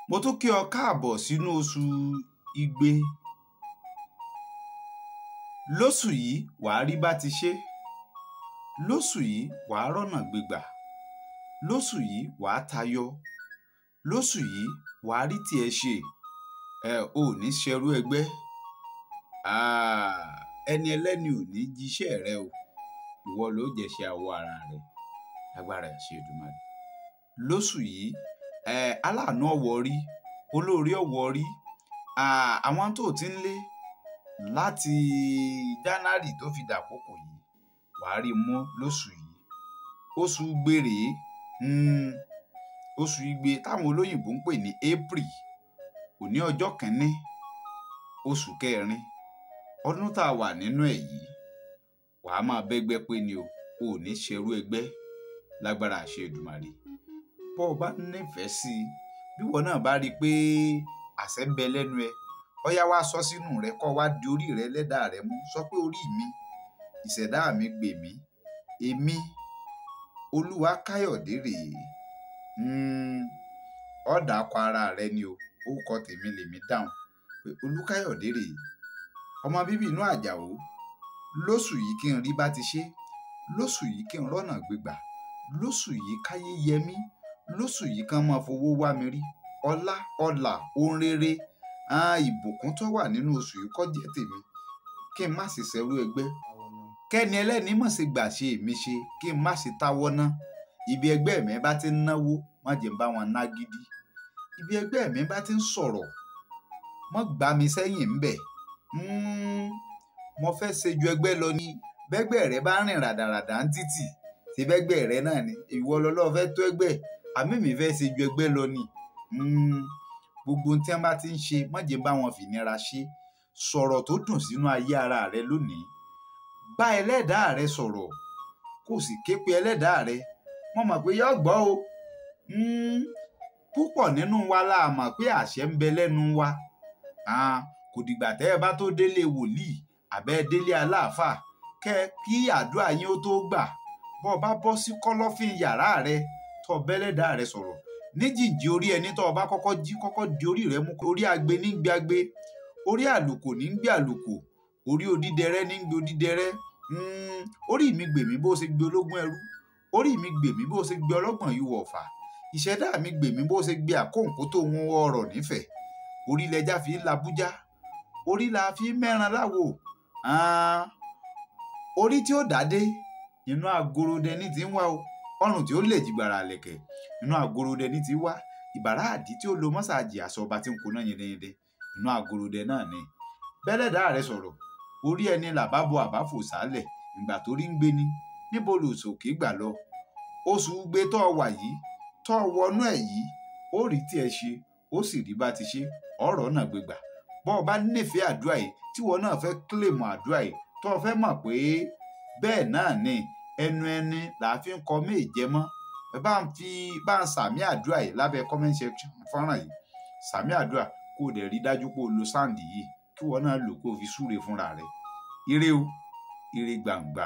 mo tún kí ọ káàbọ̀ sínú oṣù igbe. Lóṣù yìí wàá rí bá ti ṣe, lóṣù yìí wàá rọ́nà gbégbà, lóṣù yìí wàá tayọ, lóṣù yìí wàá rí tiẹ̀ ṣe. Ò ní ṣẹrú ẹgbẹ́, ẹni ẹlẹ́ni ò ní jíṣẹ́ rẹ o, ìwọ ló jẹ̀ṣẹ́ àwọ ara rẹ, agbára ẹ̀ṣẹ̀ Èdùmàrè. Lóṣù yìí aláàánú ọ̀wọ́ rí, olóore ọ̀wọ́ rí, àwọn tó ti ń lé láti January tó fi dàkókò yìí wàá rí mú lóṣù yìí. Oṣù gbèrè, oṣù igbe táwọn olóyìnbó ń pè ní April, òní ọjọ́ kìíní oṣù kẹrin ọdún tá a wà nínú ẹ̀ yìí, wàá máa bẹ́gbẹ́ pé ni o, ò ní ṣerú ẹgbẹ́ lágbára àṣẹ Èdùmàrè. Bọ́ ọ bá nífẹ̀ẹ́ sí i, bí wọn náà bá rí i pé àṣẹ ń bẹ lẹ́nu ẹ, ọyá wá sọ sínú rẹ kó wá di orí rẹ lẹ́dàá rẹ mú, sọ pé orí mi, ìṣẹ̀dá mi gbè mí, èmi Olúwakáyọ̀dé rèé. Ọ̀dà akọ ara rẹ ni o, orúkọ tèmi lèmi dáhùn pé Olúkáyọ̀dé rèé, ọmọ bíbí inú Àjàó. Lóṣù yìí kí n rí bá ti ṣe, lóṣù yìí kí n rọ́nà gbégbà, lóṣù yìí káyé yẹ mí, lóṣù yìí kán máa fowó wá mi rí, ọlá ọlà ohun rere, ìbùkún tó wà nínú oṣù yìí kó jẹ́ tèmi, kí n má sì ṣẹrú ẹgbẹ́, kẹ́ni ẹlẹ́ni má ṣe gbà ṣe èmi ṣe, kí n má ṣe táwọ́ ná. Ibi ẹgbẹ́ mi bá ti ń náwó, má jẹ́ n bá wọn ná gidi. Ibi ẹgbẹ́ mi bá ti ń sọ̀rọ̀, má gbá mi sẹ́yìn ńbẹ̀. Mo fẹ́ ṣe ju ẹgbẹ́ lọ ni. Bẹ́gbẹ́ rẹ bá rìn ràdàràdà ń títì, ṣe bẹ́gbẹ́ rẹ náà ni, ìwọ lọ́lọ́ fẹ́ tó ẹgbẹ́, àmì mi fẹ́ ṣe ju ẹgbẹ́ lọ ni. Gbogbo ohun tí wọ́n bá ti ń ṣe, má jẹ́ bá wọn fìnira ṣe. Sọ̀rọ̀ tó dùn sínú ayé ara rẹ lónìí. Bá ẹlẹ́dàá rẹ sọ̀rọ̀, kó sì ké pe ẹlẹ́dàá rẹ. Wọ́n mọ̀ pé yóò gbọ́ o. Púpọ̀ nínú wa la mọ̀ pé àṣẹ ń bẹ lẹ́nu wa. Kò dìgbà tẹ́ ẹ bá tó délé wòlíì àbẹ́ délé aláàfáà kí àdúrà yín ó tó gbà. Bọ́ ọ bá bọ́ sí kọ́lọ́fín yàrá rẹ tó bẹ́lẹ́dàá rẹ sọ̀rọ̀, níjìjì orí ẹni tó bá kọ́kọ́ jí, kọ́kọ́ di orí rẹ mú. Orí agbe ní gbé agbe, orí àlùkò ní gbé àlùkò, orí odídẹrẹ́ ní gbé odídẹrẹ́. Orí mi gbèmí bó ṣe gbé ológun ẹrú, orí mi gbèmí bó ṣe gbé ọlọ́gbọ̀n yìí wọ̀fà, ìṣẹ̀dá mi gbèmí bó ṣe gbé àkóǹkó tó ń ọrọ̀ nífẹ̀ẹ́. Orí lẹja fi ń labújá, orí la fi ń mẹ́ran láwo. Orí tí ó dádé inú agorodẹ ní ti ń wá o, ọrùn tí ó lè jìgbàrà lẹ̀kẹ̀ inú agorodẹ ní ti wá, ìbàrá àdí tí ó lo mọ́sàájì aṣọ ọba tí ń koná yẹdẹyẹdẹ inú agorodẹ náà ni. Bẹ́lẹ́dàá rẹ sọ̀rọ̀, orí ẹni làbá bo àbáfò sálẹ̀, ìgbà tó rí ń gbé ni, níbo lòsòkè gbà lọ. Oṣù gbé tó wà yìí, tó wọnú ẹ̀ yìí, ó rí tiẹ̀ ṣe, ó sì rí bá ti ṣe, ọ̀rọ̀ náà gbégbà. Bọ́ ọ bá nífẹ̀ẹ́ àdúrà yìí, tí wọn náà fẹ́ kílèmù àdúrà yìí, tó fẹ́ mọ̀ pé bẹ́ẹ̀ náà ni ẹnu ẹni là fi ń kọ méje mọ́. Bá ń sàmì àdúrà yìí lábẹ́ comment section fọ́nrán yìí. Sàmì àdúrà kó o dẹ̀ rí dájú pé o lo sáǹdì yìí kí wọn náà lò kó o fi súre fúnra rẹ̀. Ire o, ire gbàǹgbà.